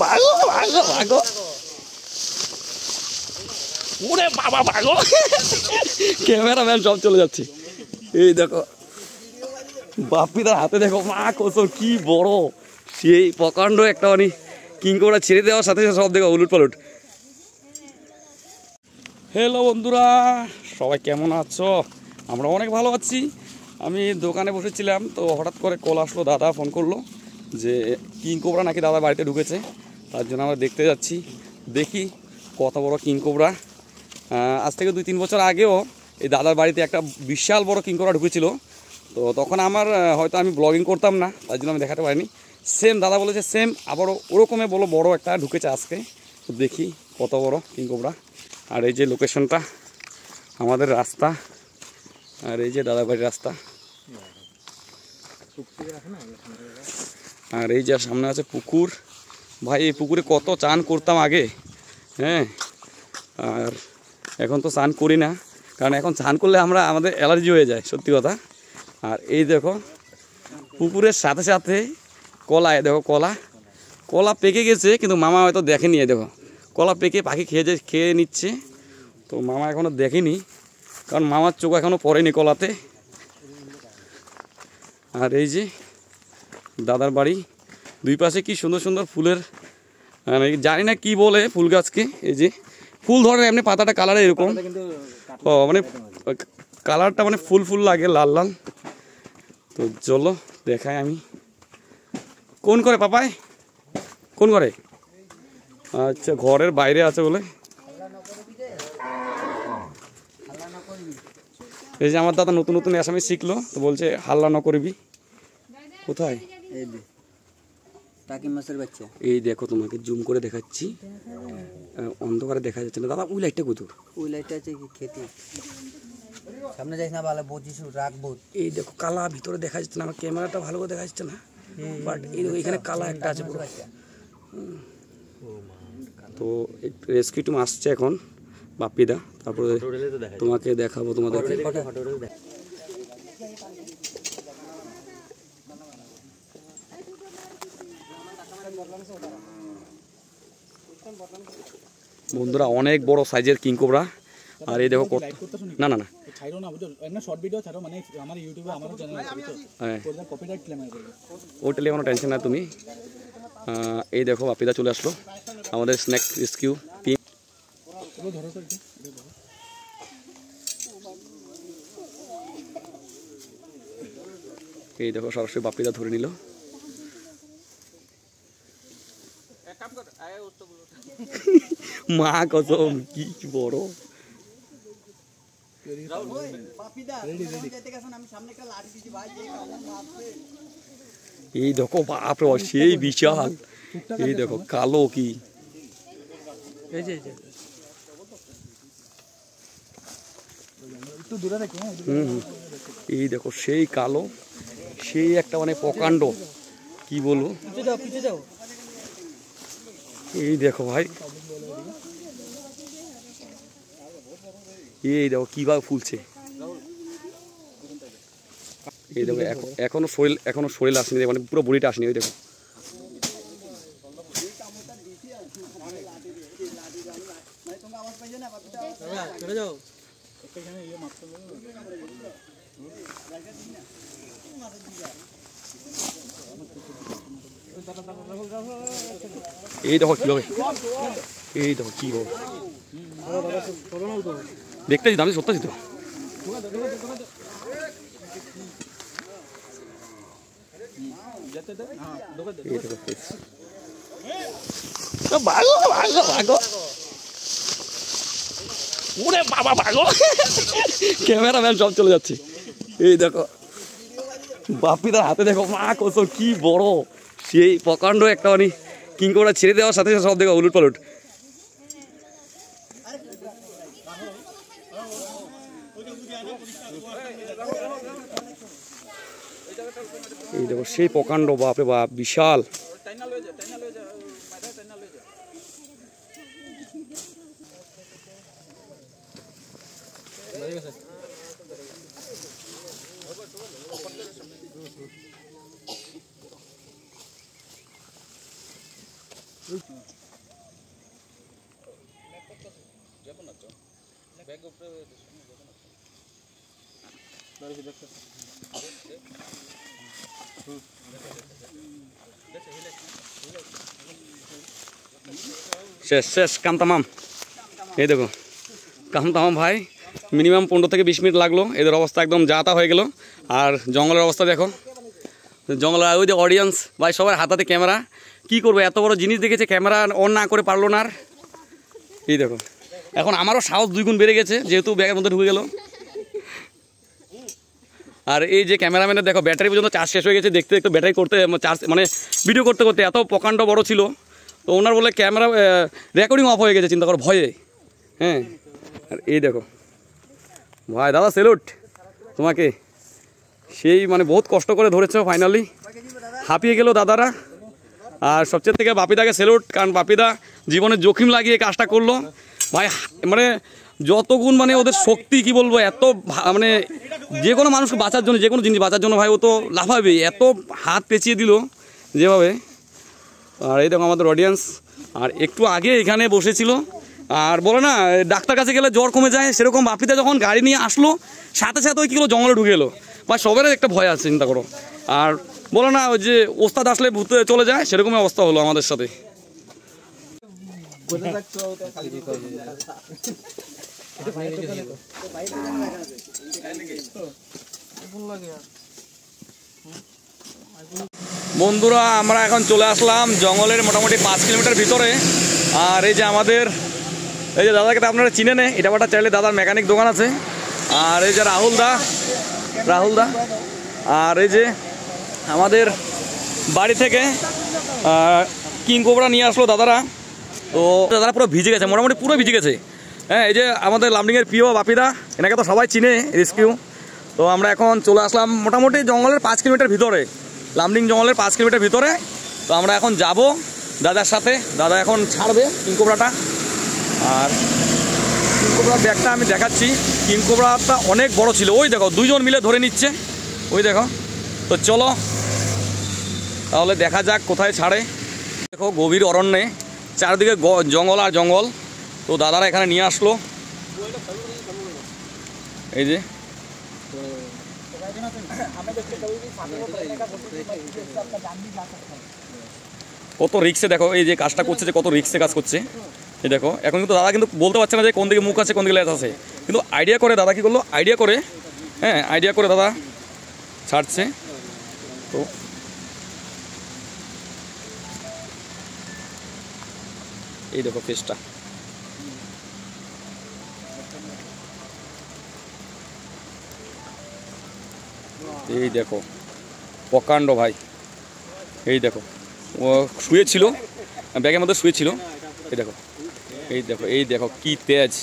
ভাগো ভাগো ভাগো, ওরে বাবা ভাগো, ক্যামেরাম্যান সব চলে যাচ্ছে। এই দেখো বাপ্পিদার হাতে দেখো মা কত কি বড়, সেই প্রকাণ্ড একটা মানে কিংকোবরা ছেড়ে দেওয়ার সাথে সাথে সব দেখো উলুট পালুট। হ্যালো বন্ধুরা, সবাই কেমন আছো? আমরা অনেক ভালো আছি। আমি দোকানে বসেছিলাম, তো হঠাৎ করে কল আসলো, দাদা ফোন করলো যে কিংকোবরা নাকি দাদা বাড়িতে ঢুকেছে। তার জন্য আমরা দেখতে যাচ্ছি, দেখি কত বড় কিংকোবরা। আজ থেকে 2-3 বছর আগেও এই দাদার বাড়িতে একটা বিশাল বড় কিংকোবরা ঢুকেছিল। তো তখন আমার হয়তো আমি ব্লগিং করতাম না, তার জন্য আমি দেখাতে পারিনি। সেম দাদা বলেছে সেম আবারও ওরকমই বড় একটা ঢুকেছে আজকে। তো দেখি কত বড় কিংকোবরা। আর এই যে লোকেশনটা আমাদের রাস্তা, আর এই যে দাদা বাড়ির রাস্তা, আর এই যে সামনে আছে পুকুর। ভাই এই পুকুরে কত চান করতাম আগে, হ্যাঁ, আর এখন তো চান করি না, কারণ এখন চান করলে আমাদের অ্যালার্জি হয়ে যায়, সত্যি কথা। আর এই দেখো পুকুরের সাথে সাথে কলা, দেখো কলা কলা পেকে গেছে, কিন্তু মামা হয়তো দেখেনি। দেখো কলা পেকে পাখি খেয়ে নিচ্ছে, তো মামা এখনও দেখেনি, কারণ মামার চোখ এখনও পড়েনি কলাতে। আর এই যে দাদার বাড়ি, দুই পাশে কি সুন্দর সুন্দর ফুলের, জানি না কি বলে ফুল গাছকে। এই যে ফুল ধরে এমনি পাতাটা কালার এরকম, ও মানে কালারটা মানে ফুল ফুল লাগে, লাল লাল। তো চলো দেখাই আমি। কোন করে পাপাই, কোন ঘরে? আচ্ছা ঘরের বাইরে আছে বলে। এই যে আমার দাদা নতুন নতুন আসামি শিখলো, তো বলছে হাল্লা ন করবি। কোথায়? এই দেখো তোমাকে জুম করে দেখাচ্ছি, অন্ধকারে দেখা যাচ্ছে না দাদা। ওই লাইটটা কোথাও, ওই লাইটটা আছে কি খেতে সামনে যাইস না, ভালো বুঝিস রাখবো। এই দেখো কালা, ভিতরে দেখা যাচ্ছে না, আমার ক্যামেরাটা ভালো করে দেখা যাচ্ছে না, বাট এই দেখো এখানে কালা একটা আছে পুরো। তো রেস্কিউ টিম আসছে এখন, বাপ্পিদা, তারপরে তোমাকে দেখাবো তোমাদের। বন্ধুরা অনেক বড় সাইজের কিংকোবরা। আর এই দেখো না না না ওটা নিয়ে কোনো টেনশন না তুমি। এই দেখো বাপ্পিদা চলে আসলো, আমাদের স্ন্যাক রেস্কিউ টিম। এই দেখো সরাসরি বাপ্পিদা ধরে নিল। মা কত কি বড়, এই দেখো বাপরে সেই বিশাল। এই দেখো কালো কি, এই দেখো সেই কালো, সেই একটা মানে প্রকাণ্ড, কি বলবো। এই দেখো ভাই, এই দেখো কিভাবে ফুলছে। এই দেখো এখনো শরীর আসেনি, মানে পুরো বডিটা আসেনি। ওই দেখো এই দেখো কিভাবে, এই দেখো কি বল দেখতেছি, আমি সত্যি তো। ভাগো ভাগো ভাগো, ওরে বাবা ভাগো, ক্যামেরাম্যান সব চলে যাচ্ছে। এই দেখো বাপ্পিদার হাতে দেখো মা কত কি বড়, সেই প্রকাণ্ড একটা মানে কিংকোবরা ছেড়ে দেওয়ার সাথে সাথে সব দেখো উলুট পালুট। এই দেখো সেই প্রকাণ্ড, বাপরে বাপ বিশাল। শেষ শেষ কাম তামাম। এই দেখো কাম তামাম ভাই, মিনিমাম 15 থেকে 20 মিনিট লাগলো। এদের অবস্থা একদম যাতা হয়ে গেল। আর জঙ্গলের অবস্থা দেখো, জঙ্গলের ওই যে অডিয়েন্স ভাই সবার হাতাতে ক্যামেরা। কি করবো, এত বড় জিনিস দেখেছে, ক্যামেরা অন না করে পারলো না। আর এই দেখো এখন আমারও সাহস 2 গুণ বেড়ে গেছে, যেহেতু ব্যাগের মধ্যে ঢুকে গেল। আর এই যে ক্যামেরাম্যানের দেখো ব্যাটারি পর্যন্ত চার্জ শেষ হয়ে গেছে। দেখতে দেখতে ব্যাটারি করতে চার্জ মানে ভিডিও করতে করতে এত প্রকাণ্ড বড় ছিল, তো ওনার বলে ক্যামেরা রেকর্ডিং অফ হয়ে গেছে, চিন্তা করো ভয়ে। হ্যাঁ, আর এই দেখো ভাই, দাদা সেলুট তোমাকে, সেই মানে বহুত কষ্ট করে ধরেছো, ফাইনালি হাঁপিয়ে গেল দাদারা। আর সবচেয়ে থেকে বাপিদাকে সেলুট, কারণ বাপিদা জীবনের জোখিম লাগিয়ে কাজটা করলো ভাই। মানে যত গুণ মানে ওদের শক্তি, কি বলবো, এত মানে যে কোনো মানুষকে বাঁচার জন্য, যে কোনো জিনিস বাঁচার জন্য ভাই ও তো লাফাবে, এত হাত পেঁচিয়ে দিল যেভাবে। আর এই দেখো আমাদের অডিয়েন্স, আর একটু আগে এখানে বসেছিল। আর বলে না ডাক্তার কাছে গেলে জ্বর কমে যায়, সেরকম বাপিদা যখন গাড়ি নিয়ে আসলো সাথে সাথে ওই কী হলো, জঙ্গলে ঢুকে এলো। বা সবারই একটা ভয় আছে, চিন্তা করো। আর বলো না ওই যে ওস্তাদ আসলে ভূতে চলে যায়, সেরকমই অবস্থা হলো আমাদের সাথে। বন্ধুরা আমরা এখন চলে আসলাম জঙ্গলের মোটামুটি 5 কিলোমিটার ভিতরে। আর এই যে আমাদের এই যে দাদাকে তো আপনারা চিনে নে, এটা বাটা চাইলে দাদার মেকানিক দোকান আছে। আর এই যে রাহুল দা, আর এই যে আমাদের বাড়ি থেকে কিং কোবরা নিয়ে আসলো দাদারা। তো দাদারা পুরো ভিজে গেছে, মোটামুটি পুরো ভিজে গেছে। হ্যাঁ, এই যে আমাদের লামডিংয়ের প্রিয় বাপিদা, এনাকে তো সবাই চিনে, রেস্কিউ। তো আমরা এখন চলে আসলাম মোটামুটি জঙ্গলের 5 কিলোমিটার ভিতরে, লামডিং জঙ্গলের 5 কিলোমিটার ভিতরে। তো আমরা এখন যাব দাদার সাথে, দাদা এখন ছাড়বে কিং কোবরাটা। আর কিং কোবরার ব্যাগটা আমি দেখাচ্ছি, কিং কোবরাটা অনেক বড় ছিল। ওই দেখো 2 জন মিলে ধরে নিচ্ছে, ওই দেখো। তো চলো তাহলে দেখা যাক কোথায় ছাড়ে। দেখো গভীর অরণ্যে চারদিকে জঙ্গল আর জঙ্গল। তো দাদারা এখানে নিয়ে আসলো, এই যে কত রিক্সে, দেখো এই যে কাজটা করছে, যে কত রিক্সে কাজ করছে। এই দেখো এখন কিন্তু দাদা কিন্তু বলতে পারছে না যে কোন দিকে মুখ আছে কোন দিকে লেজ আছে, কিন্তু আইডিয়া করে দাদা কি করলো, আইডিয়া করে, হ্যাঁ আইডিয়া করে দাদা ছাড়ছে। তো এই দেখো ফেসটা, এই দেখো প্রকাণ্ড ভাই। এই দেখো ও শুয়েছিল, ব্যাগের মধ্যে শুয়েছিল। এই দেখো, এই দেখো, এই দেখো কি তেজ।